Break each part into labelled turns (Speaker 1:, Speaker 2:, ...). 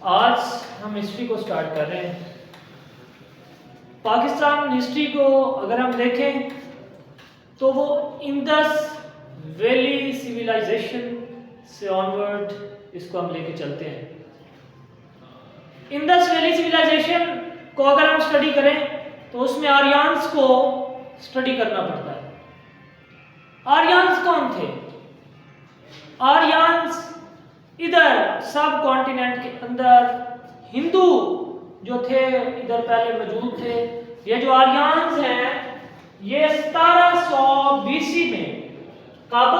Speaker 1: आज हम हिस्ट्री को स्टार्ट कर रहे हैं। पाकिस्तान हिस्ट्री को अगर हम देखें तो वो इंडस वैली सिविलाइजेशन से ऑनवर्ड इसको हम लेके चलते हैं। इंडस वैली सिविलाइजेशन को अगर हम स्टडी करें तो उसमें आर्यंस को स्टडी करना पड़ता है। आर्यंस कौन थे? आर्यंस इधर सब कॉन्टिनेंट के अंदर हिंदू जो थे इधर पहले मौजूद थे। ये जो आर्यंस हैं ये 1700 बीसी में कब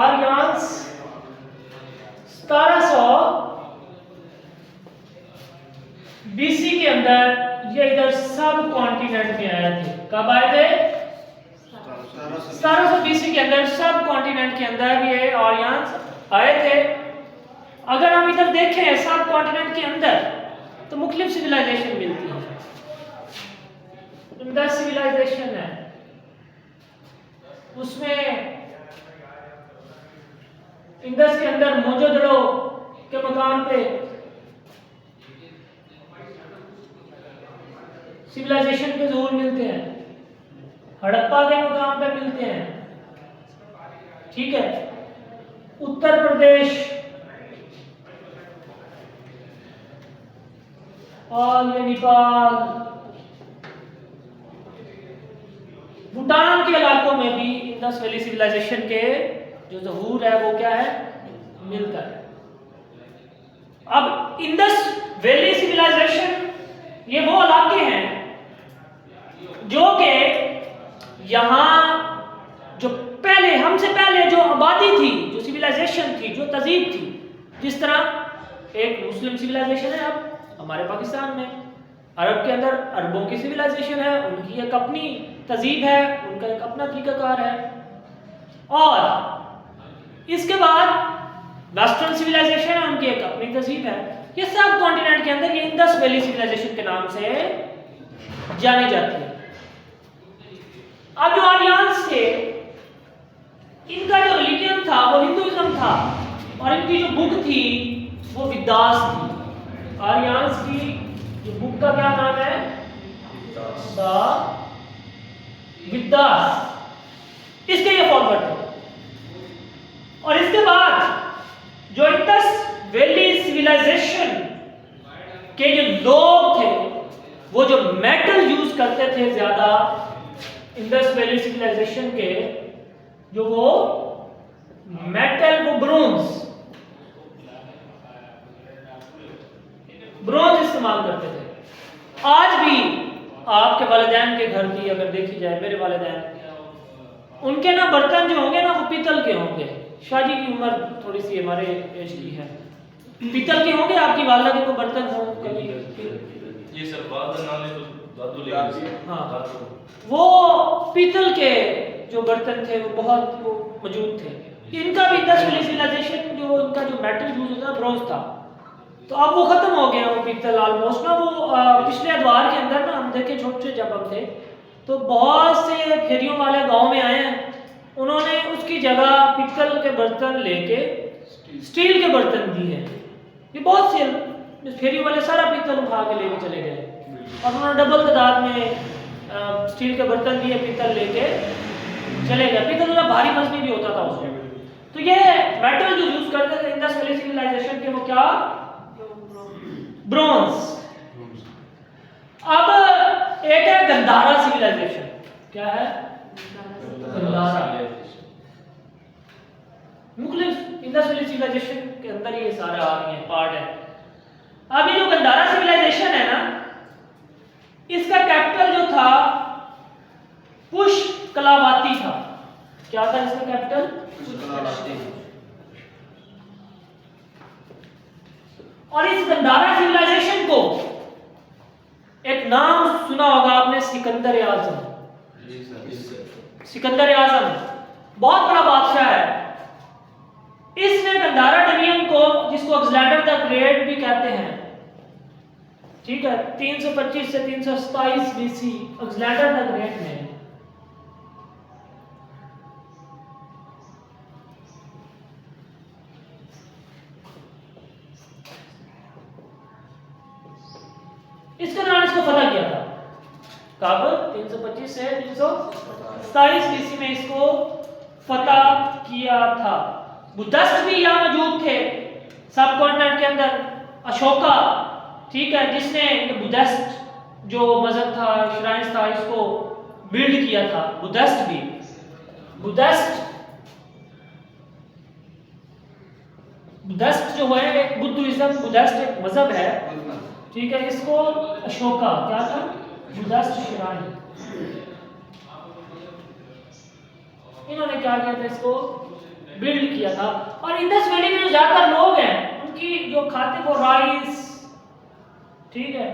Speaker 1: आर्यंस 1700 बीसी के अंदर ये इधर सब कॉन्टिनेंट में आए थे। कब आए थे? 1700 बीसी के अंदर सब कॉन्टिनेंट के अंदर ये आर्यंस आए थे। अगर हम इधर देखें सब कॉन्टिनेंट के अंदर तो मुख्तलिफ सिविलाइजेशन मिलती है। इंडस सिविलाइजेशन है, उसमें इंडस के अंदर मोहनजोदड़ो के मकाम पे सिविलाइजेशन के ज़हूर मिलते हैं, हड़प्पा के मकाम पे मिलते हैं। ठीक है, उत्तर प्रदेश और ये नेपाल, भूटान के इलाकों में भी इंडस वैली सिविलाइजेशन के जो ज़हूर है वो क्या है, मिलता है। अब इंडस वैली सिविलाइजेशन ये वो इलाके हैं जो कि यहाँ जो पहले हमसे पहले जो आबादी थी, जो सिविलाइजेशन थी, जो तहजीब थी, जिस तरह एक मुस्लिम सिविलाइजेशन है अब हमारे पाकिस्तान में, अरब के अंदर अरबों की सिविलाइजेशन है, उनकी एक अपनी तहजीब है, उनका एक अपना तरीकाकार है। और इसके बाद वेस्टर्न सिविलाइजेशन है, उनकी एक अपनी तहजीब है। ये सब कॉन्टिनेंट के अंदर ये इंडस वैली सिविलाइजेशन के नाम से जानी जाती है। अब जो आर्यंस थे इनका जो रिलीजन था वो हिंदुइज्म था और इनकी जो बुक थी वो विदास थी। आर्यंस की जो बुक का क्या नाम है? द विदास। इसके ये फॉलोअर थे। और इसके बाद जो इंडस वैली सिविलाइजेशन के जो लोग थे वो जो मेटल यूज करते थे ज्यादा इंडस वैली सिविलाइजेशन के, जो वो मेटल, वो ब्रोंज इस्तेमाल करते थे। आज भी आपके वालिदैन के घर की अगर देखी जाए, मेरे वालिदैन, उनके ना बर्तन जो होंगे ना वो पीतल के होंगे। शादी की उम्र थोड़ी सी हमारे एज की है, पीतल के होंगे। आपकी वालदा के को बर्तन हो कभी
Speaker 2: ये सब वालदा नाले तो दादू ले गए।
Speaker 1: हाँ, वो पीतल के जो बर्तन थे वो बहुत वो मौजूद थे। इनका भी इंडस वैली सिविलाइजेशन जो इनका जो मेटल यूज होता है ब्रोंज था, तो अब वो खत्म हो गया वो पीतल ऑलमोस्ट ना। वो पिछले द्वार के अंदर ना हम देखे छोटे जब हम थे तो बहुत से फेरियों वाले गांव में आए हैं, उन्होंने उसकी जगह पीतल के बर्तन लेके स्टील के बर्तन दिए हैं। ये बहुत से फेरी वाले सारा पीतल उठा के लेके चले गए और उन्होंने डबल तादाद में स्टील के बर्तन दिए, पीतल लेके चले गए। पीतल थोड़ा भारी वजनी भी होता था उसमें। तो ये मेटल जो यूज करते थे इंडस वैली सिविलाइजेशन के वो क्या? ब्रोंज। अब एक है गंधारा सिविलाइजेशन। क्या है? गंधारा। मुख्तलिफ इंडस वैली सिविलाइजेशन के अंदर ये सारे आ रही हैं, पार्ट है। अब ये जो गंधारा सिविलाइजेशन है ना, इसका कैपिटल जो था पुष्कलावती था। क्या था इसका कैपिटल? पुष्कलावती। और इस गंधारा सिविलाइजेशन को एक नाम सुना होगा आपने, सिकंदर आजम। सिकंदर आजम बहुत बड़ा बादशाह है। इसने गंधारा डोमिनियन को, जिसको अलेक्जेंडर द ग्रेट भी कहते हैं, ठीक है, 325 से 327 बीसी अलेक्जेंडर द ग्रेट ने कब 325 से 327 BC में इसको फतह किया था। बुद्धिस्ट भी यहाँ मौजूद थे सब कॉन्टिनेंट के अंदर। अशोका, ठीक है, जिसने बुद्धिस्ट जो मजहब था, श्राइन्स था, इसको बिल्ड किया था। बुद्धिस्ट भी, बुद्धिस्ट जो है एक बुद्धिज्म, बुद्धिस्ट एक मजहब है, ठीक है। इसको अशोका क्या था, बुद्धिस्ट श्राइन, इन्होंने क्या किया था, इसको बिल्ड किया था। और इंडस वैली में जो ज्यादातर लोग हैं उनकी जो खाते को राइस, ठीक है,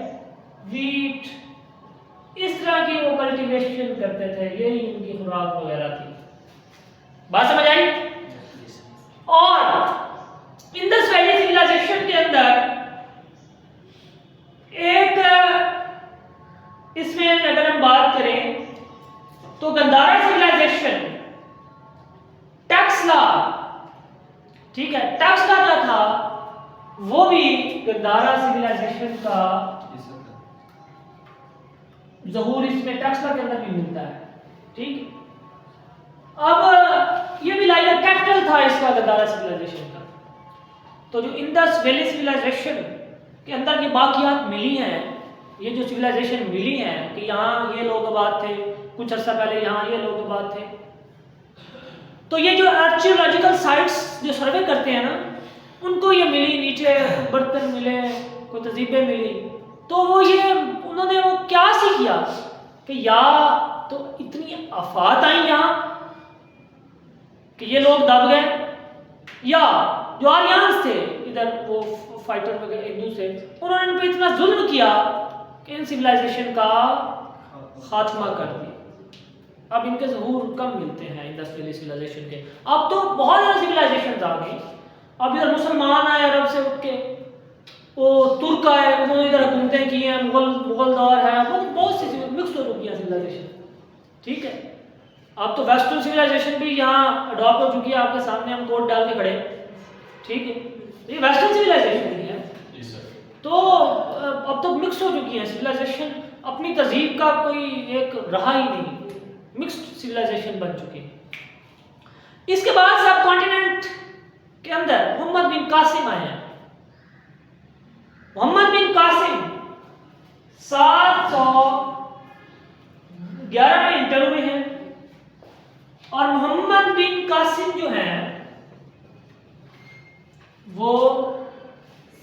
Speaker 1: वीट, इस तरह की वो कल्टीवेशन करते थे, यही उनकी खुराक वगैरह थी। बात समझ आई? और इंडस वैली सिविलाइजेशन के अंदर एक, इसमें अगर हम बात करें तो गंधारा सिविलाइजेशन, टैक्सला, ठीक है, टैक्सला क्या था, वो भी गंधारा सिविलाइजेशन का ज़हूर इसमें टैक्सला के अंदर भी मिलता है, ठीक। अब ये भी लाइक कैपिटल था इसका, गंधारा सिविलाइजेशन का। तो जो इंडस वैली सिविलाइजेशन के अंदर ये बाकियात मिली हैं, ये जो सिविलाइजेशन मिली हैं कि यहाँ ये लोग आबाद थे, कुछ अर्सा पहले यहाँ ये लोग आबाद थे, तो ये जो आर्कियोलॉजिकल साइट्स जो सर्वे करते हैं ना, उनको ये मिली, नीचे बर्तन मिले, कोई तहजीबें मिली, तो वो ये उन्होंने वो क्या सी किया कि या तो इतनी आफात आई यहाँ कि ये लोग दब गए, या जो आर्यंस थे इधर वो फाइटर वगैरह एक दूसरे, उन्होंने इन पे इतना जुल्म किया कि इन सिविलाइजेशन का खात्मा कर दिया। अब इनके ज़हूर कम मिलते हैं इंडस वैली सिविलाइजेशन के। अब तो बहुत ज़्यादा सिविलाइजेशन आ गई। अब इधर मुसलमान आए अरब से उठ के, वो तुर्क आए, उन्होंने इधर हुकूमतें की हैं, मुगल दौर है, बहुत सी मिक्स हो चुकी है सिविलाइजेशन, ठीक है। अब तो वेस्टर्न सिविलाइजेशन भी यहाँ अडॉप्ट हो चुकी है, आपके सामने हम कोड डाल के खड़े, ठीक है, ये वेस्टर्न सिविलाइजेशन ही है। तो अब तो मिक्स हो चुकी है सिविलाइजेशन, अपनी तहजीब का कोई एक रहा ही नहीं, मिक्स्ड सिविलाइजेशन बन चुकी है। इसके बाद सब कॉन्टिनेंट के अंदर मोहम्मद बिन कासिम आए हैं। मोहम्मद बिन कासिम 711 में इंटर हुए हैं, और मोहम्मद बिन कासिम जो हैं वो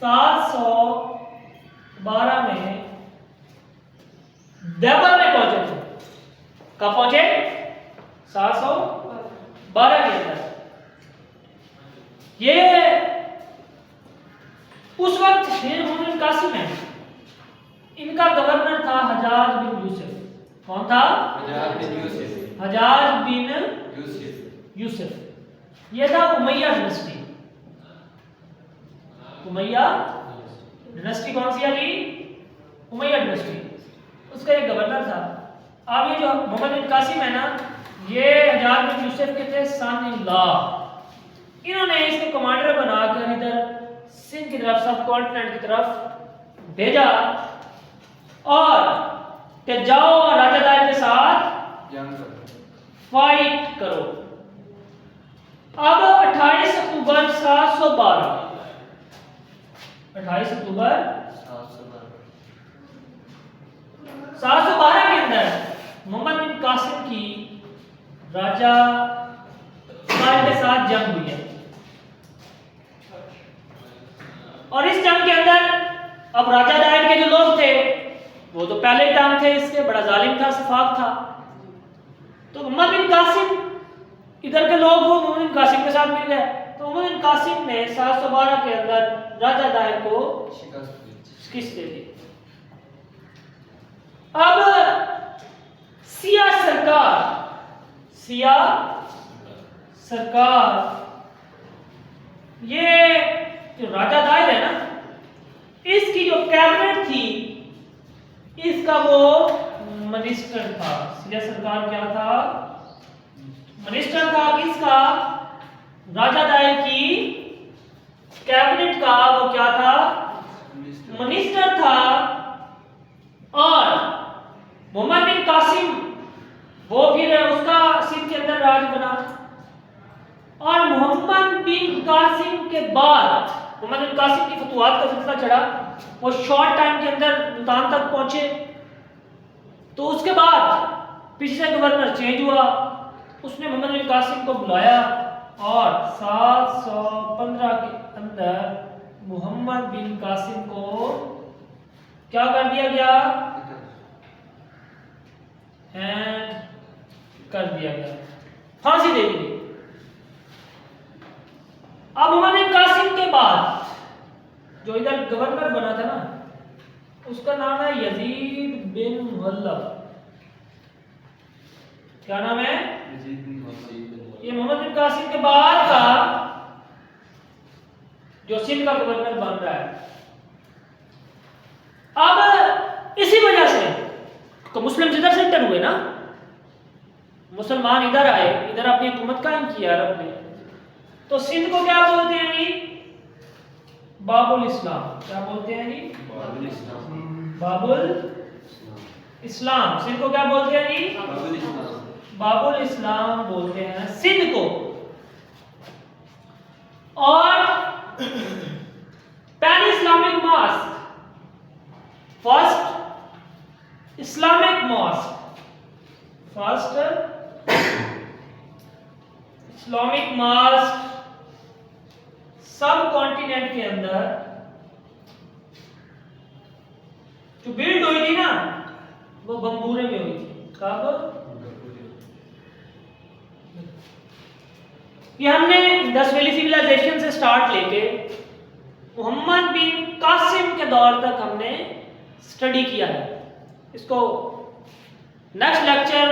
Speaker 1: 712 में देवबंद में पहुंचे थे। कब पहुंचे? 712 के अंदर। ये उस वक्त मोहम्मद बिन कासिम है, इनका गवर्नर था हजाज बिन यूसुफ। कौन था? हजाज बिन यूसुफ। ये था उमैया डिनेस्टी। उमैया डिनेस्टी कौन सी आ गई? उमैया डिनेस्टी। उसका एक गवर्नर था। अब ये जो मोहम्मद बिन कासिम है ना, ये हजाज बिन यूसुफ के थे सन इन लॉ। इन्होंने इसको कमांडर बनाकर इधर सिंध की तरफ, सब कॉन्टिनेंट की तरफ भेजा, और कि जाओ राजा दायर के साथ फाइट करो। अब 28 अक्टूबर 712 712 के अंदर मोहम्मद बिन कासिम की राजा दायर के साथ जंग हुई है। और इस जंग के अंदर अब राजा दायर के जो लोग थे वो तो पहले ही टाइम थे इसके, बड़ा जालिम था, सफाक था। तो मोहम्मद बिन कासिम, इधर के लोग वो मोहम्मद बिन कासिम के साथ मिल गए। तो मोहम्मद बिन कासिम ने 712 के अंदर राजा दायर को शिकस्त दे दी। अब सिया सरकार, ये जो राजा दायर है ना, इसकी जो कैबिनेट थी, इसका वो मिनिस्टर था। सिया सरकार क्या था? मिनिस्टर था किसका? राजा दायर की कैबिनेट का वो क्या था? मिनिस्टर था। और मोहम्मद बिन कासिम वो फिर उसका सिंध के अंदर राज बना। और मोहम्मद बिन कासिम के बाद मोहम्मद बिन कासिम की फतवात का सिलसिला चढ़ा, वो शॉर्ट टाइम के अंदर मुल्तान तक पहुंचे। तो उसके बाद पीछे गवर्नर चेंज हुआ, उसने मोहम्मद बिन कासिम को बुलाया और 715 के अंदर मोहम्मद बिन कासिम को क्या कर दिया गया, हैंड कर दिया गया, फांसी दे दी गई। अब मोहम्मद बिन कासिम के बाद जो इधर गवर्नर बना था ना, उसका नाम है यजीद बिन मुहल्लब। क्या नाम है? ये मोहम्मद बिन कासिम के बाद का जो सिंध का गवर्नर बन रहा है। अब इसी वजह से तो मुस्लिम इधर सेंटर हुए ना, मुसलमान इधर आए, इधर अपनी हुकूमत कायम किया अरब ने। तो सिंध को क्या बोलते हैं जी? बाबुल इस्लाम। क्या बोलते हैं जी? बाबुल इस्लाम। सिंध को क्या बोलते हैं जी? बाबुल इस्लाम बोलते हैं सिंध को। और pan Islamic mosque, first Islamic mosque, first Islamic mosque subcontinent के अंदर जो बिल्ड हुई थी ना, वो बम्बूरे में हुई थी। कब? ये हमने 10 वैली सिविलाइजेशन से स्टार्ट लेके मोहम्मद बिन कासिम के दौर तक हमने स्टडी किया है। इसको नेक्स्ट लेक्चर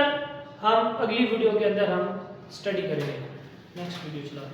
Speaker 1: हम अगली वीडियो के अंदर हम स्टडी करेंगे। नेक्स्ट वीडियो चला।